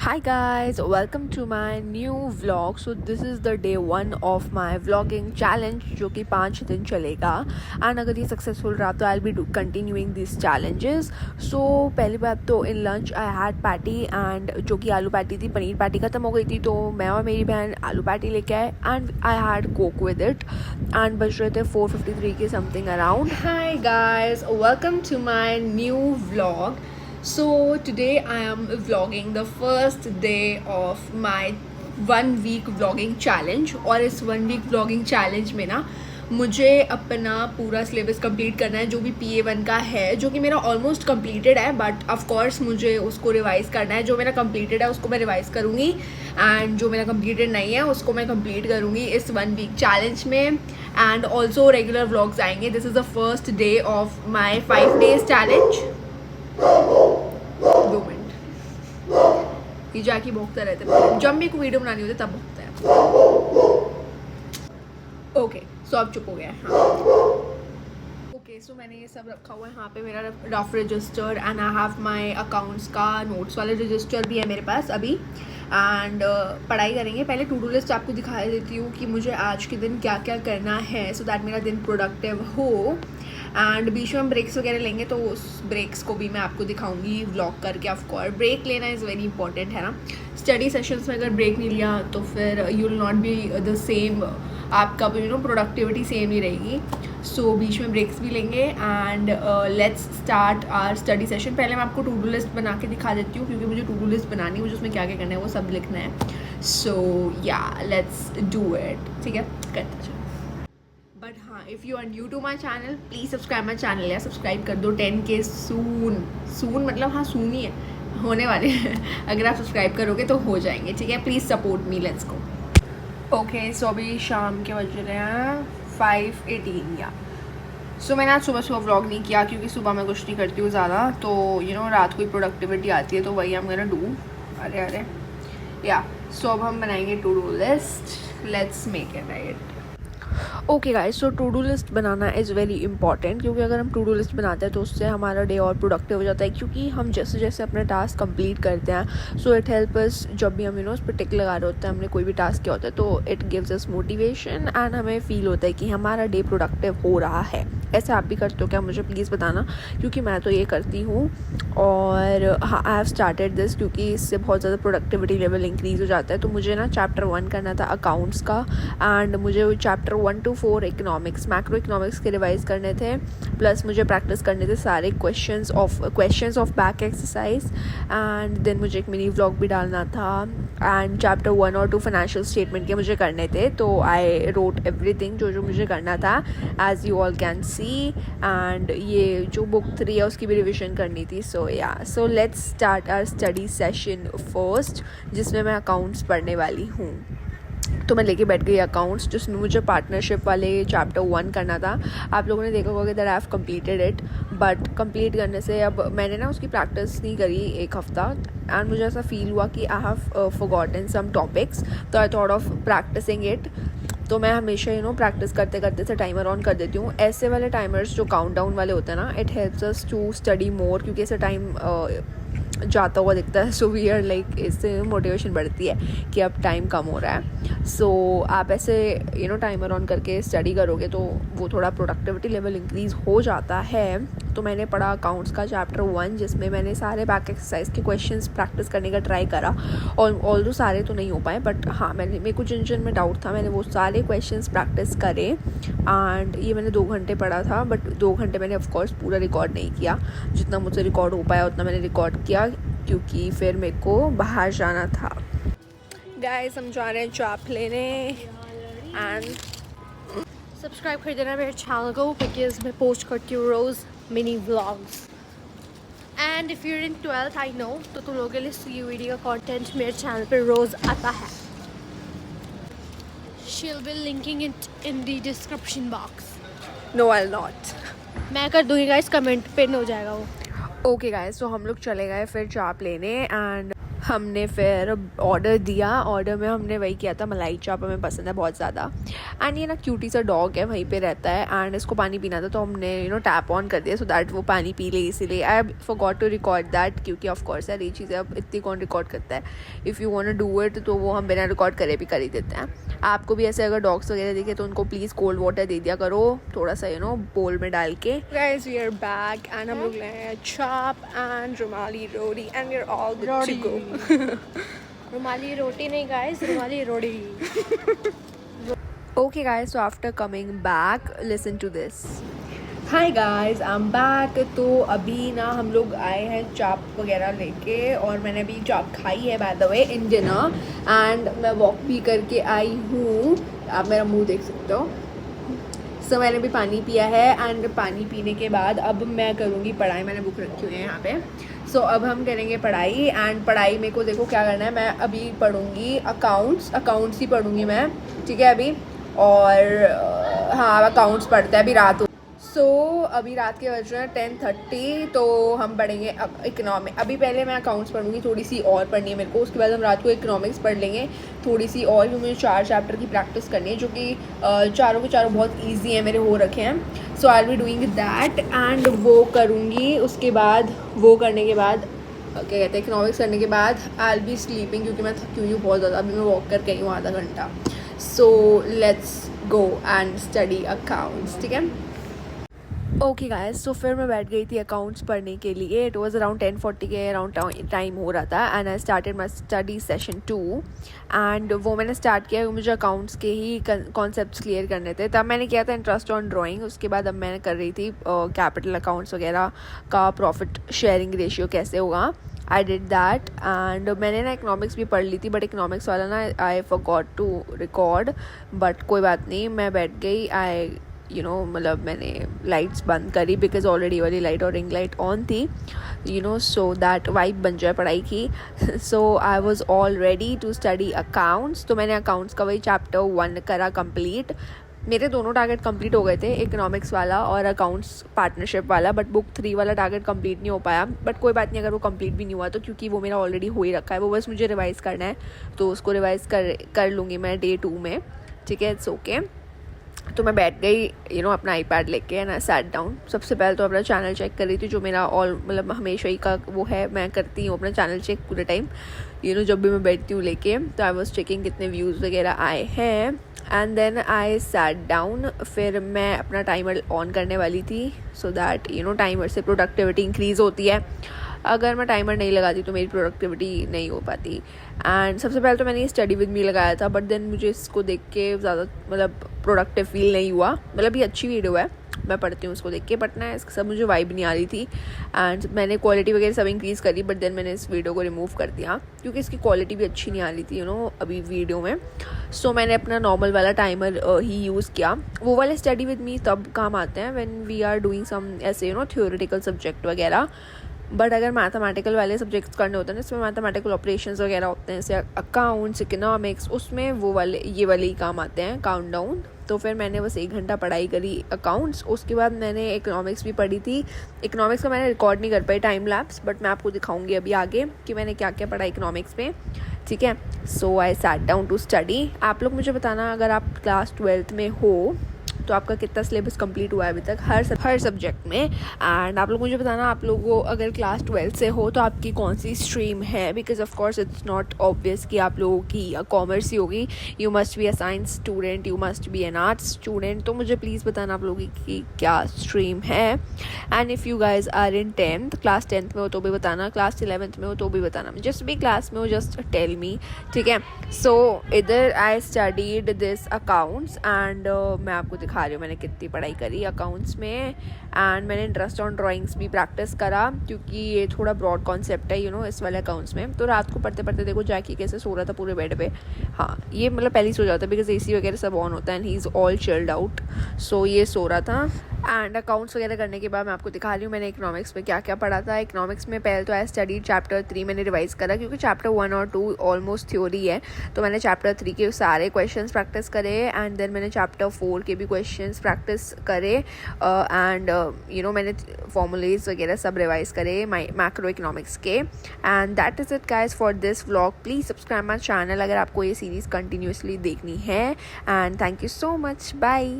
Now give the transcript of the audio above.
Hi guys, welcome to my new vlog. So this is the day 1 of my vlogging challenge जो कि 5 दिन चलेगा and अगर ये सक्सेसफुल रहा तो I'll be continuing these challenges. So पहली बात तो in lunch I had patty and जो कि आलू पैटी थी, पनीर पैटी ख़त्म हो गई थी तो मैं और मेरी बहन आलू पैटी लेके आए and I had coke with it and बज रहे थे 4:53 के something around. Hi guys, welcome to my new vlog. So today I am vlogging the first day of my 1 week vlogging challenge और इस 1 week vlogging challenge में ना मुझे अपना पूरा सिलेबस कंप्लीट करना है जो भी PA1 का है, जो कि मेरा ऑलमोस्ट कंप्लीटेड है बट ऑफ कोर्स मुझे उसको रिवाइज़ करना है. जो मेरा कंप्लीटेड है उसको मैं रिवाइज़ करूँगी एंड जो मेरा कंप्लीटेड नहीं है उसको मैं कंप्लीट करूँगी इस 1 वीक चैलेंज में. एंड ऑल्सो रेगुलर व्लॉग्स आएंगे. This is the first day of my 5 days challenge. 2 minute ये जाके भोंकता रहता है जब मेरे को वीडियो बनानी होती है तब भोंकता है. ओके सो अब चुप हो गया. हाँ ओके सो मैंने ये सब रखा हुआ है यहाँ पे मेरा rough register and I have my accounts का नोट्स वाला रजिस्टर भी है मेरे पास अभी. एंड पढ़ाई करेंगे. पहले टू डू लिस्ट आपको दिखा देती हूँ कि मुझे आज के दिन क्या क्या करना है सो दैट मेरा दिन प्रोडक्टिव हो. एंड बीच में हम ब्रेक्स वगैरह लेंगे तो उस ब्रेक्स को भी मैं आपको दिखाऊंगी व्लॉग करके. ऑफ कोर्स ब्रेक लेना इज़ वेरी इंपॉर्टेंट है ना. स्टडी सेशंस में अगर ब्रेक नहीं लिया तो फिर you will not be the same. आपका प्रोडक्टिविटी सेम ही रहेगी. सो बीच में ब्रेक्स भी लेंगे and let's start our study session. पहले मैं आपको टू डू लिस्ट बना के दिखा देती हूँ क्योंकि मुझे टू डू लिस्ट बनानी है. मुझे उसमें क्या क्या करना है वो सब लिखना है. सो या लेट्स डू इट. ठीक है करते चलो. बट हाँ if you are new to my channel please subscribe my channel. या सब्सक्राइब कर दो. 10K सून मतलब हाँ सून ही है होने वाले हैं. अगर आप सब्सक्राइब करोगे तो हो जाएंगे. ठीक है please support me. Let's go. Okay so अभी शाम के बज रहे हैं 5:18 या. सो मैंने आज सुबह व्लॉग नहीं किया क्योंकि सुबह मैं कुछ नहीं करती हूँ ज़्यादा. तो रात को ही प्रोडक्टिविटी आती है तो वही हम गोना डू. अरे या सो अब हम बनाएंगे to do list. Let's make it right. Okay guys so to do list बनाना इज़ वेरी इंपॉर्टेंट क्योंकि अगर हम टू डू लिस्ट बनाते हैं तो उससे हमारा डे और प्रोडक्टिव हो जाता है क्योंकि हम जैसे जैसे अपने टास्क कंप्लीट करते हैं सो इट हेल्प अस. जब भी हम उस पर टिक लगा रहे होते हैं हमने कोई भी टास्क किया होता है तो it gives us motivation and हमें फील होता है कि हमारा डे प्रोडक्टिव हो रहा है. ऐसे आप भी करते हो क्या मुझे प्लीज़ बताना क्योंकि मैं तो ये करती हूँ. और हाँ आई हैव स्टार्टेड दिस क्योंकि इससे बहुत ज़्यादा प्रोडक्टिविटी लेवल इंक्रीज़ हो जाता है. तो मुझे ना चैप्टर 1 करना था अकाउंट्स का एंड मुझे chapter 1 to 4 economics macro economics के रिवाइज़ करने थे. प्लस मुझे प्रैक्टिस करने थे सारे questions of back exercise and then मुझे एक मिनी व्लॉग भी डालना था. एंड चैप्टर 1 और 2 फाइनेंशियल स्टेटमेंट के मुझे करने थे तो आई रोट एवरीथिंग जो मुझे करना था as you all can see. And ये जो बुक 3 है उसकी भी रिविजन करनी थी. So let's start our study session first जिसमें मैं अकाउंट्स पढ़ने वाली हूँ. तो मैं लेके बैठ गई अकाउंट्स जिसमें मुझे पार्टनरशिप वाले चैप्टर 1 करना था. आप लोगों ने देखा होगा that I have completed it but complete करने से अब मैंने ना उसकी प्रैक्टिस नहीं करी 1 हफ्ता एंड मुझे ऐसा फील हुआ कि I have forgotten some topics. तो I thought of practising it. तो मैं हमेशा प्रैक्टिस करते करते से टाइमर ऑन कर देती हूँ. ऐसे वाले टाइमर्स जो काउंटडाउन वाले होते हैं ना it helps us to study more क्योंकि ऐसे टाइम जाता हुआ दिखता है. सो वी आर लाइक इससे मोटिवेशन बढ़ती है कि अब टाइम कम हो रहा है. सो आप ऐसे टाइमर ऑन करके स्टडी करोगे तो वो थोड़ा प्रोडक्टिविटी लेवल इंक्रीज़ हो जाता है. तो मैंने पढ़ा अकाउंट्स का चैप्टर 1 जिसमें मैंने सारे बैक एक्सरसाइज के क्वेश्चंस प्रैक्टिस करने का ट्राई करा. और ऑल्दो सारे तो नहीं हो पाए बट हाँ मेरे को जिन में डाउट था मैंने वो सारे क्वेश्चंस प्रैक्टिस करे. एंड ये मैंने 2 घंटे पढ़ा था बट 2 घंटे मैंने ऑफकोर्स पूरा रिकॉर्ड नहीं किया. जितना मुझसे रिकॉर्ड हो पाया उतना मैंने रिकॉर्ड किया क्योंकि फिर मेरे को बाहर जाना था. गाइस हम जा रहे हैं चाप लेने एंड सब्सक्राइब कर देना मेरे चैनल को बिकॉज मैं पोस्ट करती हूँ रोज़ mini vlogs. And if you're in 12th I know तो तुम लोगों के लिए CUED का कंटेंट मेरे चैनल पे रोज़ आता है. She will be linking it in the description box. No I will not. मैं कर दूँगी गाइस. कमेंट पिन हो जाएगा वो. ओके गाइस तो हम लोग चले गए फिर चाप लेने एंड हमने फिर ऑर्डर दिया। ऑर्डर में हमने वही किया था, मलाई चाप हमें पसंद है बहुत ज़्यादा। एंड ये ना क्यूटी सा डॉग है, वहीं पे रहता है एंड इसको पानी पीना था तो हमने टैप ऑन कर दिया सो दैट वो पानी पी ले। इसीलिए I forgot to record that, क्योंकि ऑफ कोर्स यार ये चीज़ें अब इतनी कौन रिकॉर्ड करता है। If you want to do it तो वो हम बिना रिकॉर्ड करे भी कर ही देते हैं। आपको भी ऐसे अगर डॉग्स वगैरह दिखे तो उनको प्लीज़ कोल्ड वाटर दे दिया करो, थोड़ा सा बोल में डाल के। Guys we are back and हम लोग ले आए chaap and rumali roti and we are all good to go. Rumali roti नहीं guys, rumali roti. Okay guys, so after coming back, listen to this. Hi guys, I'm back. तो अभी ना हम लोग आए हैं चाप वगैरह लेके और मैंने अभी चाप खाई है by the way in dinner and मैं वॉक भी करके आई हूँ। आप मेरा मुंह देख सकते हो। सो मैंने भी पानी पिया है एंड पानी पीने के बाद अब मैं करूँगी पढ़ाई। मैंने बुक रखी हुई है यहाँ पे। सो अब हम करेंगे पढ़ाई एंड पढ़ाई मेरे को देखो क्या करना है। मैं अभी पढ़ूँगी अकाउंट्स ही पढ़ूँगी मैं, ठीक है अभी। और हाँ अकाउंट्स पढ़ते हैं अभी रात। सो अभी रात के बज रहे हैं 10:30 तो हम पढ़ेंगे इकोनॉमिक। अभी पहले मैं अकाउंट्स पढ़ूंगी, थोड़ी सी और पढ़नी है मेरे को। उसके बाद हम रात को इकोनॉमिक्स पढ़ लेंगे थोड़ी सी और, क्योंकि मुझे 4 चैप्टर की प्रैक्टिस करनी है जो कि चारों के चारों बहुत ईजी हैं, मेरे हो रखे हैं। So I will be doing that and वो करूँगी। उसके बाद वो करने के बाद क्या कहते हैं इकोनॉमिक्स करने के बाद आई विल बी स्लीपिंग, क्योंकि मैं थकी हुई हूँ बहुत ज़्यादा। अभी मैं वॉक करके आई हूँ आधा घंटा। So let's go and study accounts, ठीक है। ओके गाइस, सो फिर मैं बैठ गई थी अकाउंट्स पढ़ने के लिए। इट वाज अराउंड 10:40 के अराउंड टाइम हो रहा था and I started my study session 2 and वो मैंने स्टार्ट किया। मुझे अकाउंट्स के ही कॉन्सेप्ट्स क्लियर करने थे। तब मैंने किया था इंटरेस्ट ऑन ड्राइंग। उसके बाद अब मैंने कर रही थी कैपिटल अकाउंट्स वगैरह का, प्रॉफिट शेयरिंग रेशियो कैसे होगा। आई डिड दैट एंड मैंने ना इकोनॉमिक्स भी पढ़ ली थी बट इकोनॉमिक्स वाला ना I forgot to record, but कोई बात नहीं। मैं बैठ गई। मतलब मैंने लाइट्स बंद करी बिकॉज ऑलरेडी वाली लाइट और रिंग लाइट ऑन थी, सो दैट वाइब बन जाए पढ़ाई की। So I was all ready to study accounts. तो मैंने अकाउंट्स का वही चैप्टर 1 करा कंप्लीट। मेरे दोनों टारगेट कंप्लीट हो गए थे, इकोनॉमिक्स वाला और अकाउंट्स पार्टनरशिप वाला, बट बुक 3 वाला टारगेट कंप्लीट नहीं हो पाया। बट कोई बात नहीं अगर वो कंप्लीट भी नहीं हुआ तो, क्योंकि वो मेरा ऑलरेडी हो ही रखा है। वो बस मुझे रिवाइज़ करना है तो उसको रिवाइज़ कर लूँगी मैं डे 2 में, ठीक है। It's okay. तो मैं बैठ गई अपना आईपैड लेके एंड आई सैट डाउन। सबसे पहले तो अपना चैनल चेक कर रही थी, जो मेरा मतलब हमेशा ही का वो है, मैं करती हूँ अपना चैनल चेक पूरे टाइम जब भी मैं बैठती हूँ लेके। तो आई वॉज चेकिंग कितने व्यूज़ वगैरह आए हैं and then I sat down. फिर मैं अपना टाइमर ऑन करने वाली थी सो दैट टाइमर से प्रोडक्टिविटी इंक्रीज़ होती है। अगर मैं टाइमर नहीं लगाती तो मेरी प्रोडक्टिविटी नहीं हो पाती। एंड सबसे पहले तो मैंने ये स्टडी विद मी लगाया था, बट देन मुझे इसको देख के ज़्यादा मतलब प्रोडक्टिव फील नहीं हुआ। मतलब ये अच्छी वीडियो है, मैं पढ़ती हूँ उसको देख के, बट ना इसके सब मुझे वाइब नहीं आ रही थी। एंड मैंने क्वालिटी वगैरह सब इंक्रीज़ करी, बट देन मैंने इस वीडियो को रिमूव कर दिया क्योंकि इसकी क्वालिटी भी अच्छी नहीं आ रही थी अभी वीडियो में। सो मैंने अपना नॉर्मल वाला टाइमर ही यूज़ किया। वो वाले स्टडी विद मी तब काम आते हैं when we are doing some ऐसे थ्योरेटिकल सब्जेक्ट वगैरह। बट अगर मैथमेटिकल वाले सब्जेक्ट्स करने होते हैं ना, इसमें मैथमेटिकल ऑपरेशंस वगैरह होते हैं, जैसे अकाउंट्स, इकोनॉमिक्स, उसमें ये वाले ही काम आते हैं, काउंट डाउन। तो फिर मैंने बस 1 घंटा पढ़ाई करी अकाउंट्स। उसके बाद मैंने इकोनॉमिक्स भी पढ़ी थी। इकोनॉमिक्स का मैंने रिकॉर्ड नहीं कर पाई टाइम लैप्स, बट मैं आपको दिखाऊंगी अभी आगे कि मैंने क्या क्या पढ़ा इकोनॉमिक्स में, ठीक है। So I sat down to study. आप लोग मुझे बताना अगर आप क्लास 12th में हो तो आपका कितना सिलेबस कंप्लीट हुआ है अभी तक हर सब्जेक्ट में। एंड आप लोग मुझे बताना आप लोगों अगर क्लास 12 से हो तो आपकी कौन सी स्ट्रीम है, because of course it's not obvious कि आप लोगों की कॉमर्स ही होगी। You must be a science student, you must be N arts student. तो मुझे प्लीज़ बताना आप लोगों की क्या स्ट्रीम है। And if you guys are in 10th, class 10th में हो तो भी बताना, क्लास 11th में हो तो भी बताना, जिस भी क्लास में हो जस्ट टेल मी, ठीक है। सो इधर I studied this accounts and मैं आपको दिखा रही हूँ मैंने कितनी पढ़ाई करी अकाउंट्स में। एंड मैंने इंटरेस्ट ऑन ड्राइंग्स भी प्रैक्टिस करा क्योंकि ये थोड़ा ब्रॉड कॉन्सेप्ट है इस वाले अकाउंट्स में। तो रात को पढ़ते पढ़ते देखो जैकी कैसे सो रहा था पूरे बेड पे। हाँ, ये मतलब पहले ही सो जाता है बिकॉज AC वगैरह सब ऑन होता है and he is all chilled out. So ये सो रहा था एंड अकाउंट्स वगैरह करने के बाद मैं आपको दिखा रही हूँ मैंने इकोनॉमिक्स में क्या क्या पढ़ा था. इकोनॉमिक्स में पहले तो आई स्टडी चैप्टर 3 मैंने रिवाइज करा, क्योंकि चैप्टर 1 और 2 ऑलमोस्ट थ्योरी है. तो मैंने चैप्टर 3 के सारे क्वेश्चंस प्रैक्टिस करे एंड देन मैंने चैप्टर 4 के भी क्वेश्चंस प्रैक्टिस करे एंड मैंने फॉर्मूलेज वगैरह सब रिवाइज करे मैक्रो इकोनॉमिक्स के. And that is it guys for this vlog. Please subscribe my channel अगर आपको ये सीरीज़ कंटिन्यूसली देखनी है. And thank you so much. Bye.